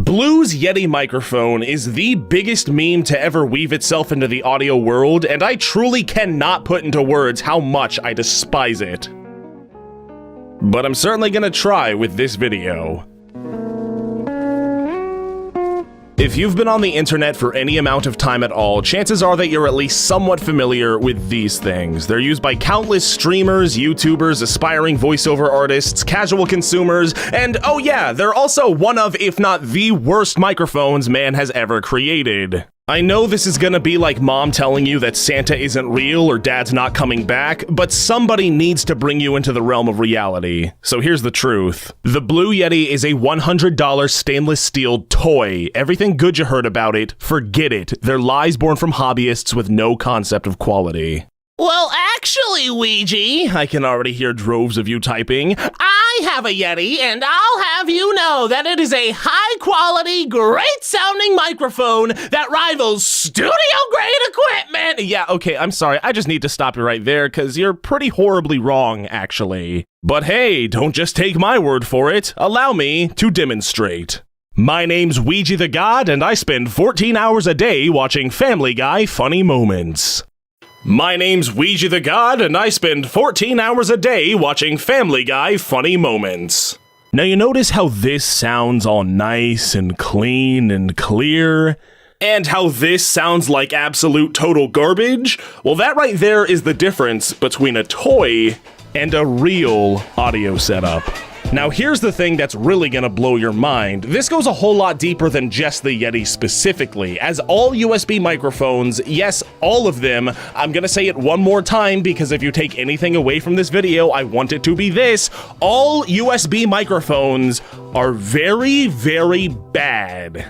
Blue's Yeti microphone is the biggest meme to ever weave itself into the audio world, and I truly cannot put into words how much I despise it. But I'm certainly gonna try with this video. If you've been on the internet for any amount of time at all, chances are that you're at least somewhat familiar with these things. They're used by countless streamers, YouTubers, aspiring voiceover artists, casual consumers, and oh yeah, they're also one of, if not the worst microphones man has ever created. I know this is gonna be like mom telling you that Santa isn't real or dad's not coming back, but somebody needs to bring you into the realm of reality. So here's the truth. The Blue Yeti is a $100 stainless steel toy. Everything good you heard about it, forget it. They're lies born from hobbyists with no concept of quality. Well, actually, Ouija, I can already hear droves of you typing. I have a Yeti, and I'll have you know that it is a high-quality, great-sounding microphone that rivals studio-grade equipment. Yeah, okay, I'm sorry. I just need to stop you right there, because you're pretty horribly wrong, actually. But hey, don't just take my word for it. Allow me to demonstrate. My name's Ouija the God, and I spend 14 hours a day watching Family Guy funny moments. My name's Ouija the God, and I spend 14 hours a day watching Family Guy funny moments. Now you notice how this sounds all nice and clean and clear? And how this sounds like absolute total garbage? Well, that right there is the difference between a toy and a real audio setup. Now here's the thing that's really gonna blow your mind. This goes a whole lot deeper than just the Yeti specifically, as all USB microphones, yes, all of them, I'm gonna say it one more time because if you take anything away from this video, I want it to be this, all USB microphones are very, very bad.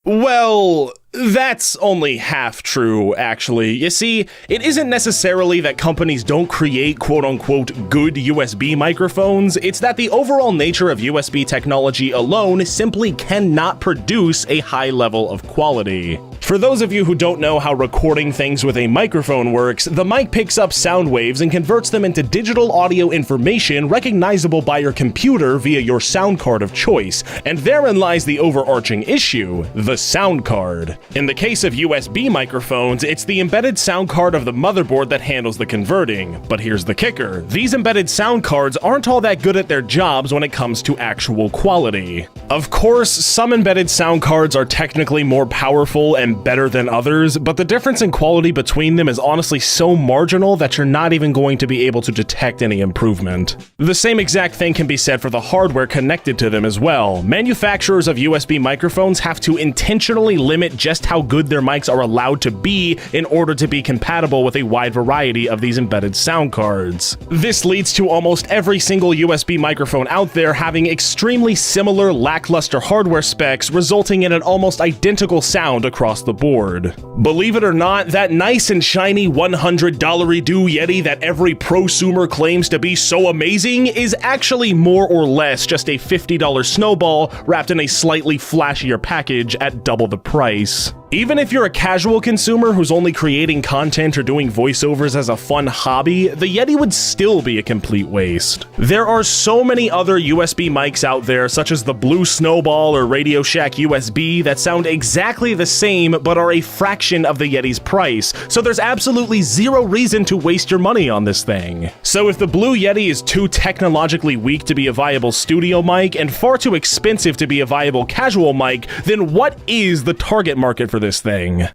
Well, that's only half true, actually. You see, it isn't necessarily that companies don't create quote-unquote good USB microphones, it's that the overall nature of USB technology alone simply cannot produce a high level of quality. For those of you who don't know how recording things with a microphone works, the mic picks up sound waves and converts them into digital audio information recognizable by your computer via your sound card of choice, and therein lies the overarching issue, the sound card. In the case of USB microphones, it's the embedded sound card of the motherboard that handles the converting. But here's the kicker. These embedded sound cards aren't all that good at their jobs when it comes to actual quality. Of course, some embedded sound cards are technically more powerful and better than others, but the difference in quality between them is honestly so marginal that you're not even going to be able to detect any improvement. The same exact thing can be said for the hardware connected to them as well. Manufacturers of USB microphones have to intentionally limit just how good their mics are allowed to be in order to be compatible with a wide variety of these embedded sound cards. This leads to almost every single USB microphone out there having extremely similar lackluster hardware specs, resulting in an almost identical sound across the board. Believe it or not, that nice and shiny $100-y-do Yeti that every prosumer claims to be so amazing is actually more or less just a $50 snowball wrapped in a slightly flashier package at double the price. Even if you're a casual consumer who's only creating content or doing voiceovers as a fun hobby, the Yeti would still be a complete waste. There are so many other USB mics out there, such as the Blue Snowball or Radio Shack USB, that sound exactly the same but are a fraction of the Yeti's price, so there's absolutely zero reason to waste your money on this thing. So if the Blue Yeti is too technologically weak to be a viable studio mic and far too expensive to be a viable casual mic, then what is the target market for this thing?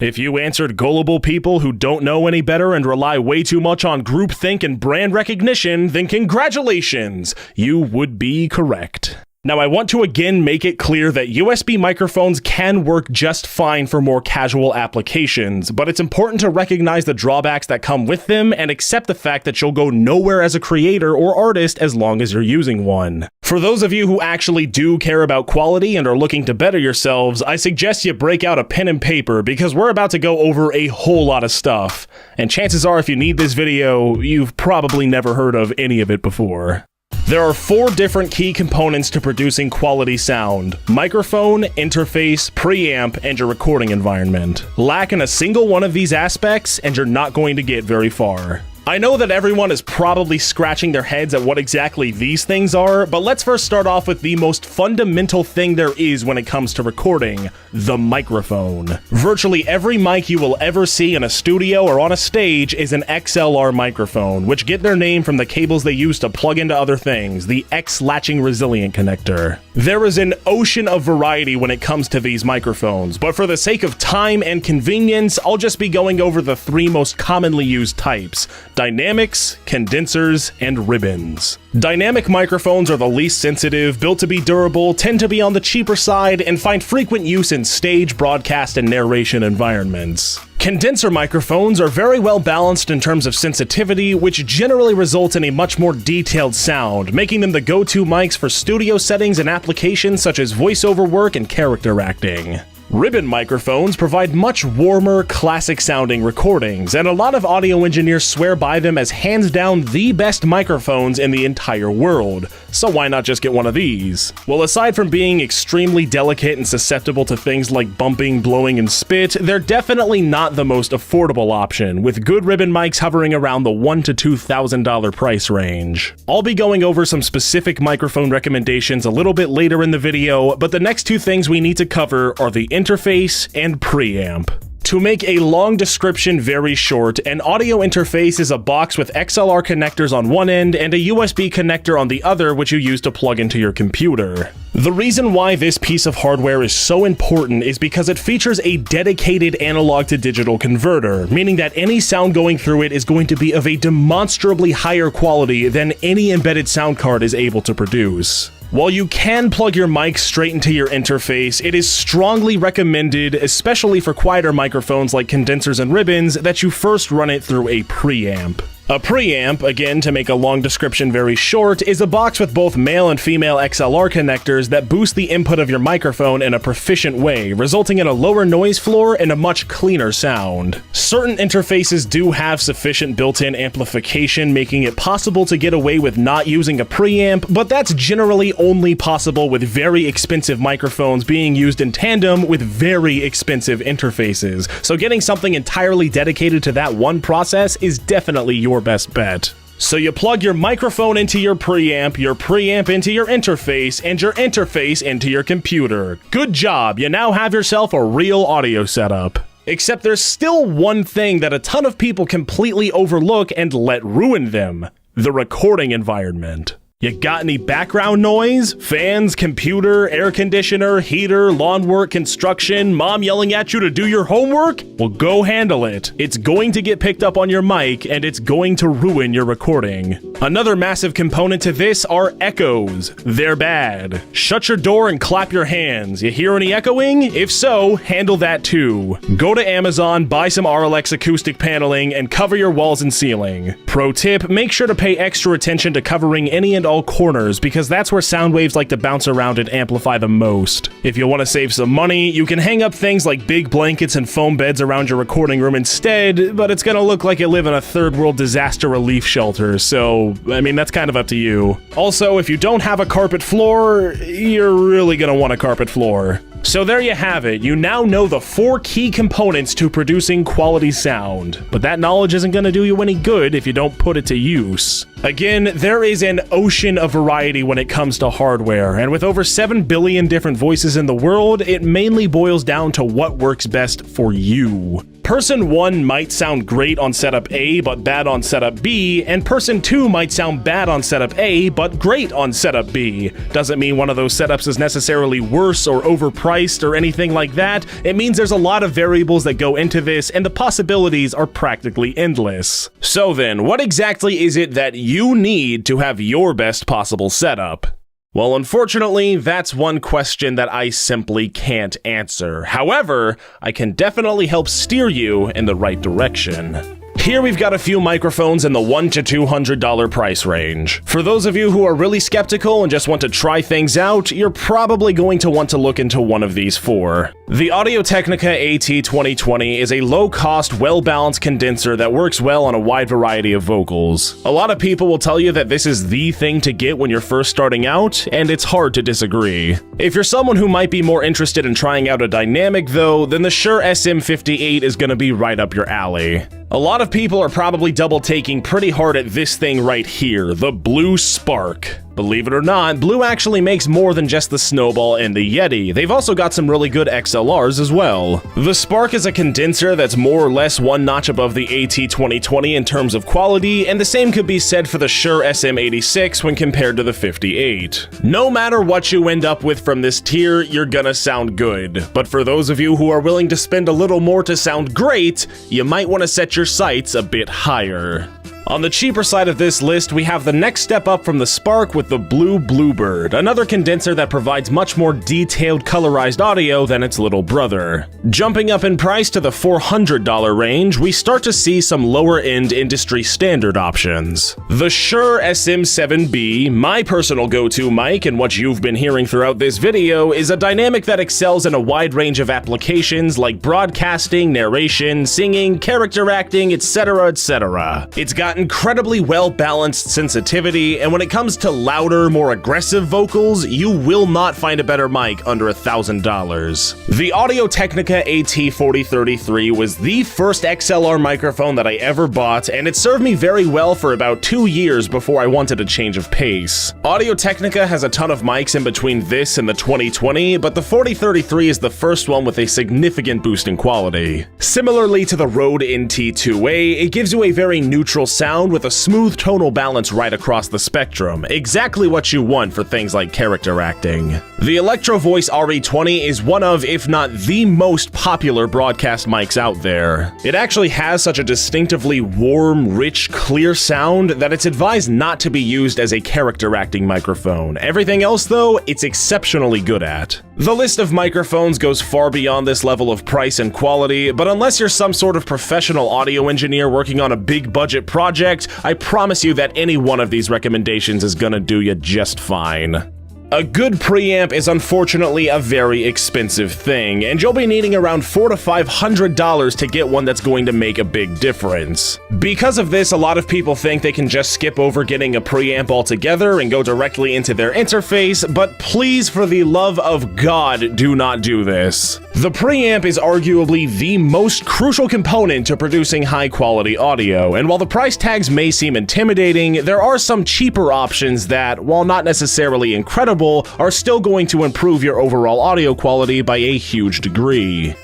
If you answered gullible people who don't know any better and rely way too much on groupthink and brand recognition, then congratulations, you would be correct. Now, I want to again make it clear that USB microphones can work just fine for more casual applications, but it's important to recognize the drawbacks that come with them and accept the fact that you'll go nowhere as a creator or artist as long as you're using one. For those of you who actually do care about quality and are looking to better yourselves, I suggest you break out a pen and paper because we're about to go over a whole lot of stuff. And chances are if you need this video, you've probably never heard of any of it before. There are 4 different key components to producing quality sound: microphone, interface, preamp, and your recording environment. Lack in a single one of these aspects, and you're not going to get very far. I know that everyone is probably scratching their heads at what exactly these things are, but let's first start off with the most fundamental thing there is when it comes to recording: the microphone. Virtually every mic you will ever see in a studio or on a stage is an XLR microphone, which get their name from the cables they use to plug into other things, the X-latching resilient connector. There is an ocean of variety when it comes to these microphones, but for the sake of time and convenience, I'll just be going over the three most commonly used types: dynamics, condensers, and ribbons. Dynamic microphones are the least sensitive, built to be durable, tend to be on the cheaper side, and find frequent use in stage, broadcast, and narration environments. Condenser microphones are very well balanced in terms of sensitivity, which generally results in a much more detailed sound, making them the go-to mics for studio settings and applications such as voiceover work and character acting. Ribbon microphones provide much warmer, classic-sounding recordings, and a lot of audio engineers swear by them as hands down the best microphones in the entire world. So why not just get one of these? Well, aside from being extremely delicate and susceptible to things like bumping, blowing, and spit, they're definitely not the most affordable option, with good ribbon mics hovering around the $1,000 to $2,000 price range. I'll be going over some specific microphone recommendations a little bit later in the video, but the next two things we need to cover are the interface and preamp. To make a long description very short, an audio interface is a box with XLR connectors on one end and a USB connector on the other, which you use to plug into your computer. The reason why this piece of hardware is so important is because it features a dedicated analog to digital converter, meaning that any sound going through it is going to be of a demonstrably higher quality than any embedded sound card is able to produce. While you can plug your mic straight into your interface, it is strongly recommended, especially for quieter microphones like condensers and ribbons, that you first run it through a preamp. A preamp, again to make a long description very short, is a box with both male and female XLR connectors that boost the input of your microphone in a proficient way, resulting in a lower noise floor and a much cleaner sound. Certain interfaces do have sufficient built-in amplification, making it possible to get away with not using a preamp, but that's generally only possible with very expensive microphones being used in tandem with very expensive interfaces, so getting something entirely dedicated to that one process is definitely your best bet. So you plug your microphone into your preamp into your interface, and your interface into your computer. Good job, you now have yourself a real audio setup. Except there's still one thing that a ton of people completely overlook and let ruin them: the recording environment. You got any background noise? Fans, computer, air conditioner, heater, lawn work, construction, mom yelling at you to do your homework? Well, go handle it. It's going to get picked up on your mic, and it's going to ruin your recording. Another massive component to this are echoes. They're bad. Shut your door and clap your hands. You hear any echoing? If so, handle that too. Go to Amazon, buy some RLX acoustic paneling, and cover your walls and ceiling. Pro tip, make sure to pay extra attention to covering any and all corners, because that's where sound waves like to bounce around and amplify the most. If you want to save some money, you can hang up things like big blankets and foam beds around your recording room instead, but it's gonna look like you live in a third world disaster relief shelter, so, I mean, that's kind of up to you. Also, if you don't have a carpet floor, you're really gonna want a carpet floor. So there you have it. You now know the 4 key components to producing quality sound. But that knowledge isn't going to do you any good if you don't put it to use. Again, there is an ocean of variety when it comes to hardware, and with over 7 billion different voices in the world, it mainly boils down to what works best for you. Person 1 might sound great on setup A, but bad on setup B, and person 2 might sound bad on setup A, but great on setup B. Doesn't mean one of those setups is necessarily worse or overpriced or anything like that. It means there's a lot of variables that go into this, and the possibilities are practically endless. So then, what exactly is it that you need to have your best possible setup? Well, unfortunately, that's one question that I simply can't answer. However, I can definitely help steer you in the right direction. Here we've got a few microphones in the $100 to $200 price range. For those of you who are really skeptical and just want to try things out, you're probably going to want to look into one of these 4. The Audio-Technica AT2020 is a low-cost, well-balanced condenser that works well on a wide variety of vocals. A lot of people will tell you that this is the thing to get when you're first starting out, and it's hard to disagree. If you're someone who might be more interested in trying out a dynamic though, then the Shure SM58 is gonna be right up your alley. A lot of people are probably double-taking pretty hard at this thing right here, the Blue Spark. Believe it or not, Blue actually makes more than just the Snowball and the Yeti. They've also got some really good XLRs as well. The Spark is a condenser that's more or less one notch above the AT2020 in terms of quality, and the same could be said for the Shure SM86 when compared to the 58. No matter what you end up with from this tier, you're gonna sound good. But for those of you who are willing to spend a little more to sound great, you might want to set your sights a bit higher. On the cheaper side of this list, we have the next step up from the Spark with the Blue Bluebird, another condenser that provides much more detailed colorized audio than its little brother. Jumping up in price to the $400 range, we start to see some lower-end industry standard options. The Shure SM7B, my personal go-to mic and what you've been hearing throughout this video, is a dynamic that excels in a wide range of applications like broadcasting, narration, singing, character acting, etc, etc. It's got incredibly well-balanced sensitivity, and when it comes to louder, more aggressive vocals, you will not find a better mic under $1,000. The Audio-Technica AT4033 was the first XLR microphone that I ever bought, and it served me very well for about 2 years before I wanted a change of pace. Audio-Technica has a ton of mics in between this and the 2020, but the 4033 is the first one with a significant boost in quality. Similarly to the Rode NT2A, it gives you a very neutral sound with a smooth tonal balance right across the spectrum, exactly what you want for things like character acting. The Electro Voice RE20 is one of, if not the most popular broadcast mics out there. It actually has such a distinctively warm, rich, clear sound that it's advised not to be used as a character acting microphone. Everything else though, it's exceptionally good at. The list of microphones goes far beyond this level of price and quality, but unless you're some sort of professional audio engineer working on a big budget project, I promise you that any one of these recommendations is gonna do you just fine. A good preamp is unfortunately a very expensive thing, and you'll be needing around $400 to $500 to get one that's going to make a big difference. Because of this, a lot of people think they can just skip over getting a preamp altogether and go directly into their interface, but please, for the love of God, do not do this. The preamp is arguably the most crucial component to producing high-quality audio, and while the price tags may seem intimidating, there are some cheaper options that, while not necessarily incredible, are still going to improve your overall audio quality by a huge degree.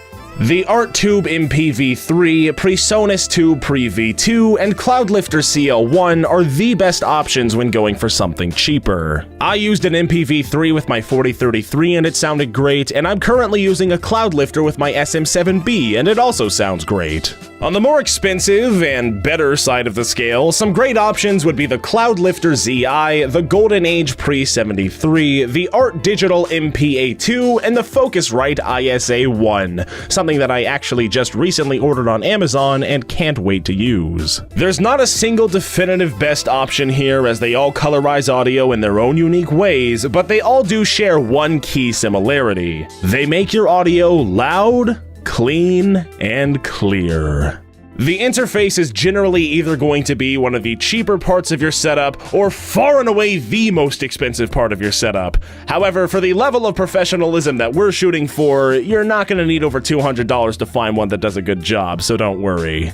The ArtTube MPV3, PreSonus Tube Pre-V2, and Cloudlifter CL1 are the best options when going for something cheaper. I used an MPV3 with my 4033 and it sounded great, and I'm currently using a Cloudlifter with my SM7B and it also sounds great. On the more expensive and better side of the scale, some great options would be the Cloudlifter ZI, the Golden Age Pre-73, the Art Digital MPA2, and the Focusrite ISA1, something that I actually just recently ordered on Amazon and can't wait to use. There's not a single definitive best option here, as they all colorize audio in their own unique ways, but they all do share one key similarity. They make your audio loud, clean, and clear. The interface is generally either going to be one of the cheaper parts of your setup or far and away the most expensive part of your setup. However, for the level of professionalism that we're shooting for, you're not going to need over $200 to find one that does a good job, so don't worry.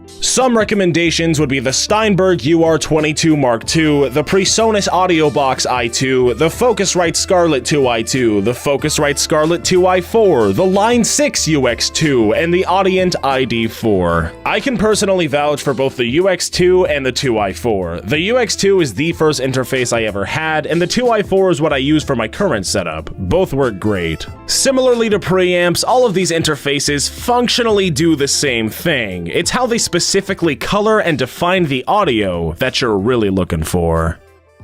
Some recommendations would be the Steinberg UR22 Mark II, the PreSonus AudioBox i2, the Focusrite Scarlett 2i2, the Focusrite Scarlett 2i4, the Line 6 UX2, and the Audient ID4. I can personally vouch for both the UX2 and the 2i4. The UX2 is the first interface I ever had, and the 2i4 is what I use for my current setup. Both work great. Similarly to preamps, all of these interfaces functionally do the same thing. It's how they specifically color and define the audio that you're really looking for.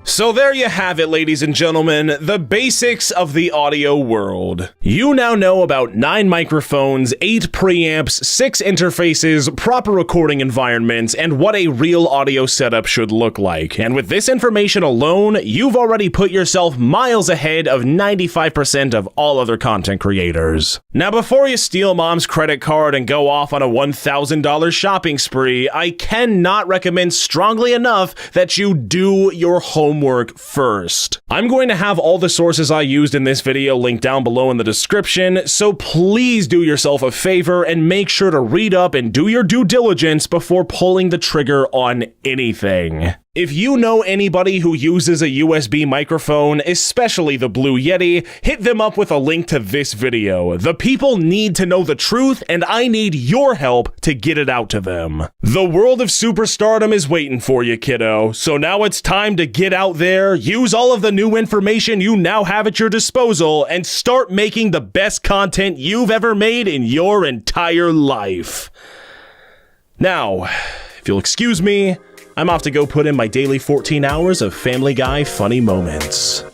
So there you have it, ladies and gentlemen, the basics of the audio world. You now know about 9 microphones, 8 preamps, 6 interfaces, proper recording environments, and what a real audio setup should look like. And with this information alone, you've already put yourself miles ahead of 95% of all other content creators. Now, before you steal mom's credit card and go off on a $1,000 shopping spree, I cannot recommend strongly enough that you do your homework first. I'm going to have all the sources I used in this video linked down below in the description, so please do yourself a favor and make sure to read up and do your due diligence before pulling the trigger on anything. If you know anybody who uses a USB microphone, especially the Blue Yeti, hit them up with a link to this video. The people need to know the truth, and I need your help to get it out to them. The world of superstardom is waiting for you, kiddo, so now it's time to get out there, use all of the new information you now have at your disposal, and start making the best content you've ever made in your entire life. Now, if you'll excuse me, I'm off to go put in my daily 14 hours of Family Guy funny moments.